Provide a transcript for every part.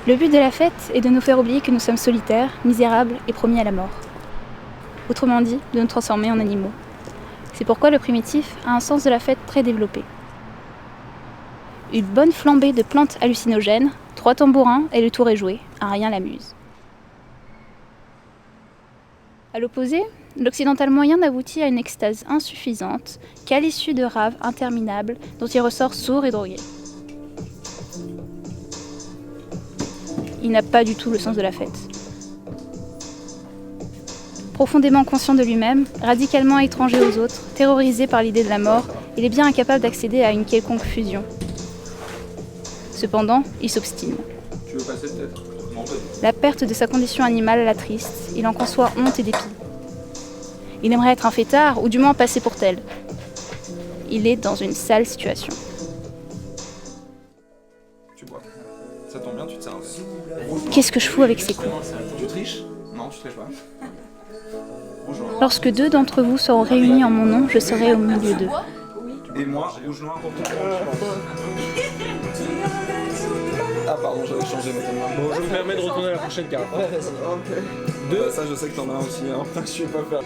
Le but de la fête est de nous faire oublier que nous sommes solitaires, misérables et promis à la mort. Autrement dit, de nous transformer en animaux. C'est pourquoi le primitif a un sens de la fête très développé. Une bonne flambée de plantes hallucinogènes, 3 tambourins et le tour est joué, un rien l'amuse. A l'opposé, l'occidental moyen n'aboutit à une extase insuffisante qu'à l'issue de raves interminables dont il ressort sourd et drogué. Il n'a pas du tout le sens de la fête. Profondément conscient de lui-même, radicalement étranger aux autres, terrorisé par l'idée de la mort, il est bien incapable d'accéder à une quelconque fusion. Cependant, il s'obstine. Tu veux passer peut-être ? Non, La perte de sa condition animale l'attriste, il en conçoit honte et dépit. Il aimerait être un fêtard, ou du moins passer pour tel. Il est dans une sale situation. Tu bois. Ça tombe bien, tu te sers un verre. Qu'est-ce que je fous avec ces coups? Tu triches ? Non, tu triches pas. Rouge noir. Lorsque 2 d'entre vous seront réunis en mon nom, je serai au milieu d'eux. Et moi, rouge noir pour ton compte. Ah pardon, j'avais changé mes thèmes. Bon, je me permets de retourner à la prochaine carte. Ouais, ok. Deux, ça je sais que t'en as un aussi, hein. Je suis pas faire.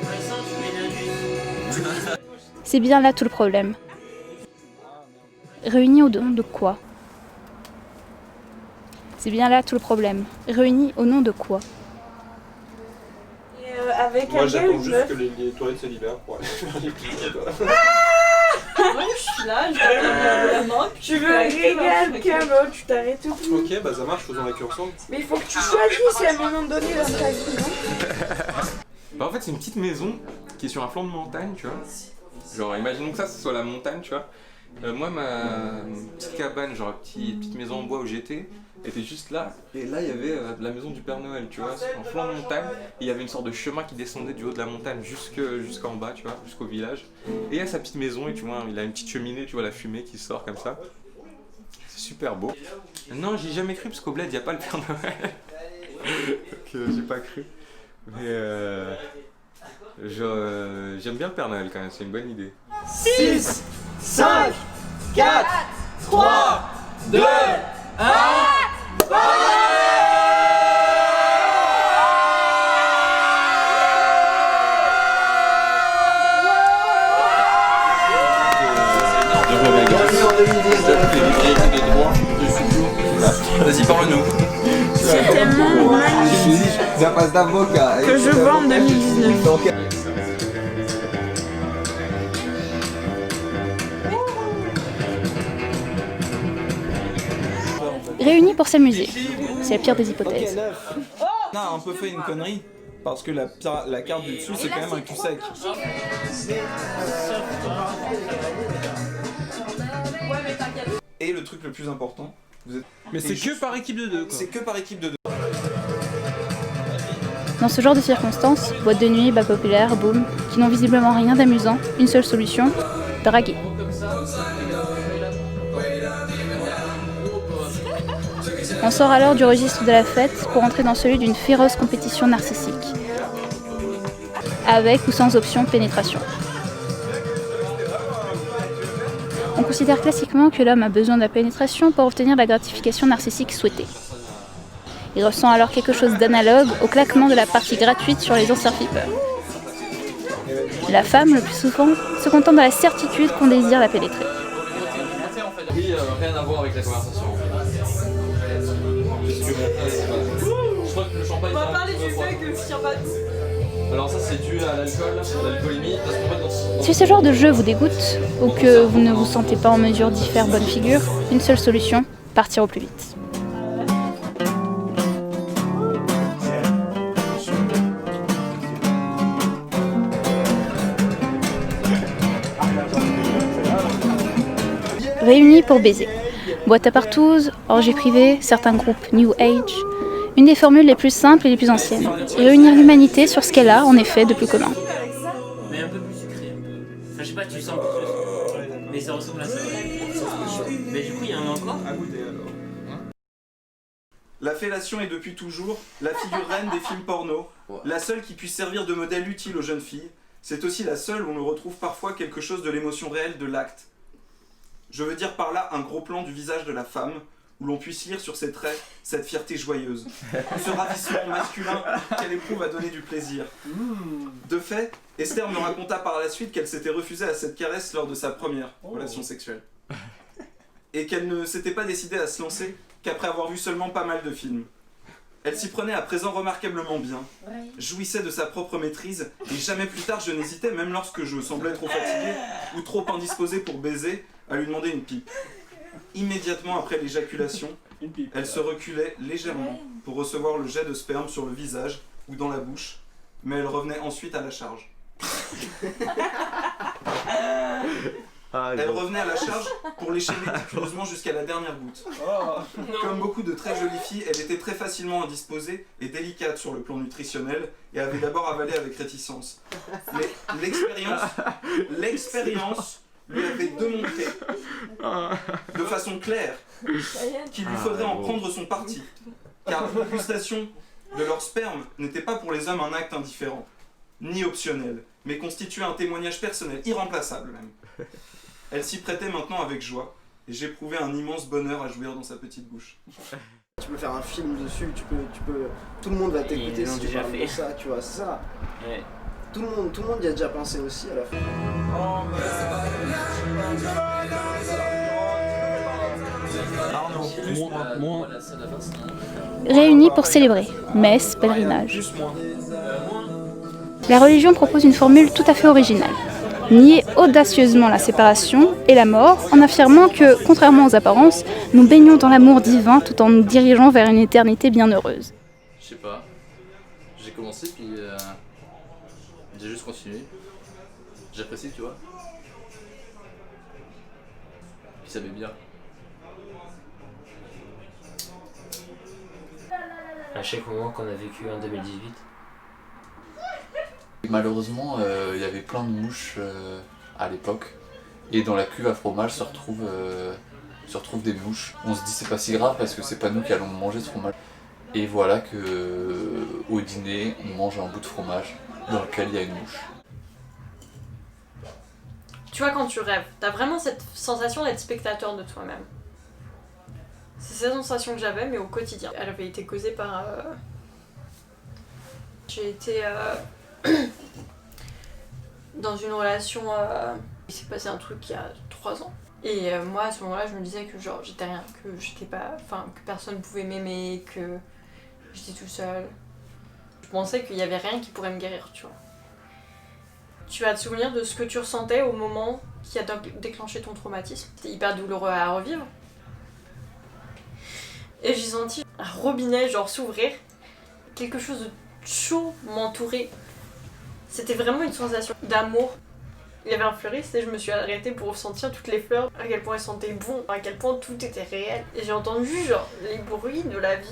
C'est bien là tout le problème. Réunis au nom de quoi? C'est bien là tout le problème. Réunis au nom de quoi? Avec Moi un j'attends gars, juste que les toilettes se libèrent pour aller faire les pieds. moi je suis là, je vais la main. Tu veux régal, Camo, tu t'arrêtes tout. Ok, bah ça marche, faisons la cure ensemble. Mais il faut que tu choisisses à un moment donné dans ta vie, non? Bah en fait c'est une petite maison qui est sur un flanc de montagne, tu vois. Genre imaginons que ça ce soit la montagne, tu vois. Moi ma petite cabane, genre petite maison en bois où j'étais, était juste là. Et là il y avait la maison du Père Noël, tu vois, sur un flanc de montagne. Et il y avait une sorte de chemin qui descendait du haut de la montagne jusqu'en bas, tu vois, jusqu'au village. Et il y a sa petite maison et tu vois, il a une petite cheminée, tu vois la fumée qui sort comme ça. C'est super beau. Non, j'y ai jamais cru parce qu'au bled il n'y a pas le Père Noël. Donc j'ai pas cru. Mais j'aime bien le Père Noël quand même, c'est une bonne idée. 6, 5, 4, 3, 2, 1, Vas-y, parle-nous. C'est tellement magnifique Ça passe d'avocat. que je vois en 2019. Réunis pour s'amuser. C'est la pire des hypothèses. On a un peu fait une connerie, parce que la carte du dessus c'est quand même un cul sec. Et le truc le plus important, vous êtes... Mais c'est que par équipe de 2 quoi. C'est que par équipe de 2. Dans ce genre de circonstances, boîte de nuit, bas populaire, boum, qui n'ont visiblement rien d'amusant, une seule solution, draguer. On sort alors du registre de la fête pour entrer dans celui d'une féroce compétition narcissique. Avec ou sans option pénétration. On considère classiquement que l'homme a besoin de la pénétration pour obtenir la gratification narcissique souhaitée. Il ressent alors quelque chose d'analogue au claquement de la partie gratuite sur les anciens flippers. La femme, le plus souvent, se contente de la certitude qu'on désire la pénétrer. Oui, rien à voir avec la conversation. Je crois que le champagne. On va parler du fait que je tiens pas tout. Alors ça c'est dû à l'alcool, à l'alcoolémie, parce qu'en fait Si ce genre de jeu vous dégoûte, ou que vous ne vous sentez pas en mesure d'y faire bonne figure, une seule solution, partir au plus vite. Réunis pour baiser. Boîte à partouze, orgie privée, certains groupes New Age. Une des formules les plus simples et les plus anciennes. Réunir l'humanité sur ce qu'elle a, en effet, de plus commun. Mais un peu plus sucré. Enfin, je sais pas, tu sens plus. Mais ça ressemble à ça. Mais du coup, il y en a encore. À goûter alors. La fellation est depuis toujours la figure reine des films porno, la seule qui puisse servir de modèle utile aux jeunes filles. C'est aussi la seule où on retrouve parfois quelque chose de l'émotion réelle de l'acte. Je veux dire par là un gros plan du visage de la femme, où l'on puisse lire sur ses traits cette fierté joyeuse, ce ravissement masculin qu'elle éprouve à donner du plaisir. De fait, Esther me raconta par la suite qu'elle s'était refusée à cette caresse lors de sa première relation sexuelle. Et qu'elle ne s'était pas décidée à se lancer qu'après avoir vu seulement pas mal de films. Elle s'y prenait à présent remarquablement bien, jouissait de sa propre maîtrise, et jamais plus tard je n'hésitais, même lorsque je semblais trop fatigué ou trop indisposé pour baiser, à lui demander une pipe. Immédiatement après l'éjaculation, elle se reculait légèrement pour recevoir le jet de sperme sur le visage ou dans la bouche, mais elle revenait ensuite à la charge. Elle revenait à la charge pour lécher méticuleusement jusqu'à la dernière goutte. Comme beaucoup de très jolies filles, elle était très facilement indisposée et délicate sur le plan nutritionnel et avait d'abord avalé avec réticence. Mais l'expérience lui avait démontré de façon claire qu'il lui faudrait en prendre son parti, car la dégustation de leur sperme n'était pas pour les hommes un acte indifférent, ni optionnel, mais constituait un témoignage personnel, irremplaçable même. Elle s'y prêtait maintenant avec joie, et j'éprouvais un immense bonheur à jouir dans sa petite bouche. Tu peux faire un film dessus, tu peux, tout le monde va t'écouter si tu parles de ça, tu vois, c'est ça. Ouais. Tout le monde y a déjà pensé aussi à la fin. Moins. Réunis pour célébrer, messe, pèlerinage. La religion propose une formule tout à fait originale. Nier audacieusement la séparation et la mort en affirmant que, contrairement aux apparences, nous baignons dans l'amour divin tout en nous dirigeant vers une éternité bienheureuse. Je sais pas. J'ai commencé puis j'ai juste continué. J'apprécie, tu vois. Puis ça met bien. À chaque moment qu'on a vécu en 2018. Malheureusement, il y avait plein de mouches à l'époque. Et dans la cuve à fromage se retrouvent des mouches. On se dit c'est pas si grave parce que c'est pas nous qui allons manger ce fromage. Et voilà que au dîner, on mange un bout de fromage dans lequel il y a une mouche. Tu vois, quand tu rêves, t'as vraiment cette sensation d'être spectateur de toi-même. C'est cette sensation que j'avais, mais au quotidien. Elle avait été causée par... J'ai été dans une relation... Il s'est passé un truc il y a 3 ans. Et moi, à ce moment-là, je me disais que genre j'étais rien, que j'étais pas... Enfin, que personne pouvait m'aimer, que j'étais tout seul. Je pensais qu'il y avait rien qui pourrait me guérir, tu vois. Tu vas te souvenir de ce que tu ressentais au moment qui a déclenché ton traumatisme. C'était hyper douloureux à revivre. Et j'ai senti un robinet genre s'ouvrir, quelque chose de chaud m'entourer. C'était vraiment une sensation d'amour. Il y avait un fleuriste et je me suis arrêtée pour ressentir toutes les fleurs, à quel point elles sentaient bon, à quel point tout était réel. Et j'ai entendu genre les bruits de la vie.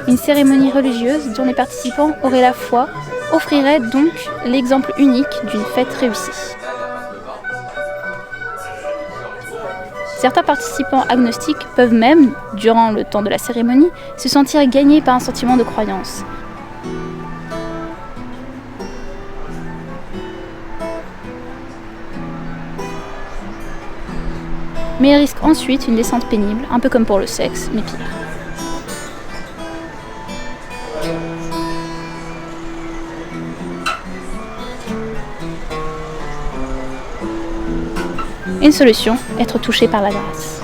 Une cérémonie religieuse dont les participants auraient la foi offrirait donc l'exemple unique d'une fête réussie. Certains participants agnostiques peuvent même, durant le temps de la cérémonie, se sentir gagnés par un sentiment de croyance. Mais ils risquent ensuite une descente pénible, un peu comme pour le sexe, mais pire. Une solution, être touché par la grâce.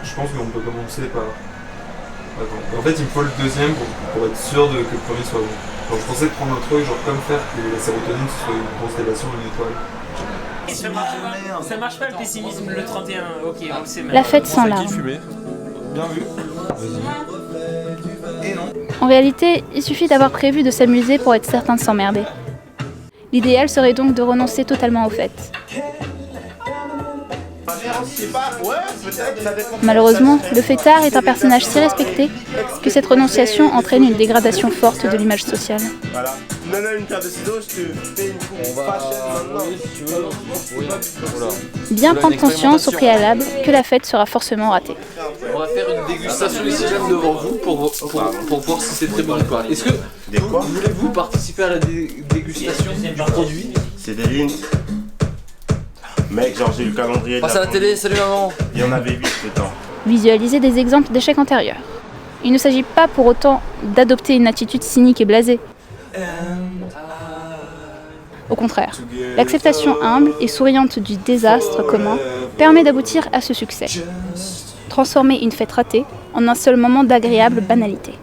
Je pense qu'on peut commencer par... Attends. En fait, il me faut le deuxième pour être sûr que le premier soit bon. Alors, je pensais prendre un truc, genre comme faire que la sérotonine soit une constellation, une étoile. Ça marche pas le pessimisme le 31, ok, on le sait. La fête sans larmes. Bien vu. Et non. En réalité, il suffit d'avoir prévu de s'amuser pour être certain de s'emmerder. L'idéal serait donc de renoncer totalement aux fêtes. Malheureusement, le fêtard est un personnage si respecté que cette renonciation entraîne une dégradation forte de l'image sociale. me donnes une paire de ciseaux, je te fais une coupe fashion maintenant. Bien prendre conscience au préalable que la fête sera forcément ratée. On va faire une dégustation ici même devant vous pour voir si c'est très bon ou pas. Est-ce que voulez-vous participer à la dégustation du produit? C'est des Lindt. Mec, genre j'ai eu le calendrier de Passe à la télé, salut maman. Il y en avait 8 dedans. Visualisez des exemples d'échecs antérieurs. Il ne s'agit pas pour autant d'adopter une attitude cynique et blasée. Au contraire, l'acceptation humble et souriante du désastre commun permet d'aboutir à ce succès. Transformer une fête ratée en un seul moment d'agréable banalité.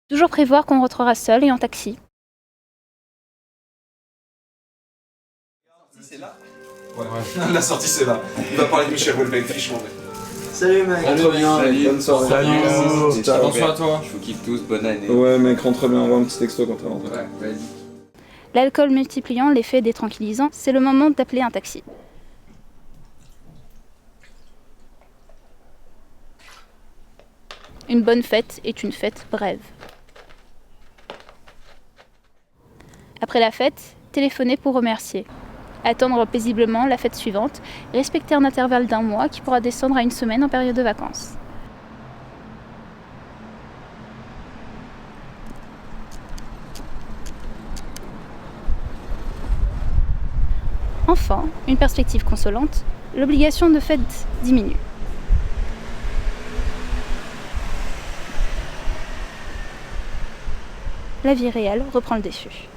Toujours prévoir qu'on rentrera seul et en taxi. C'est là. Ouais, la sortie c'est là. Il va parler de Michel Houellebecq, fichement. Salut mec. Salut, bonne soirée. Salut. Ciao. Attention à toi. Je vous kiffe tous, bonne année. Ouais mec, rentre bien, envoie un petit texto quand t'es rentré. Ouais, vas-y. L'alcool multipliant l'effet détranquillisant, c'est le moment d'appeler un taxi. Une bonne fête est une fête brève. Après la fête, téléphonez pour remercier. Attendre paisiblement la fête suivante, respecter un intervalle d'1 mois qui pourra descendre à 1 semaine en période de vacances. Enfin, une perspective consolante, l'obligation de fête diminue. La vie réelle reprend le dessus.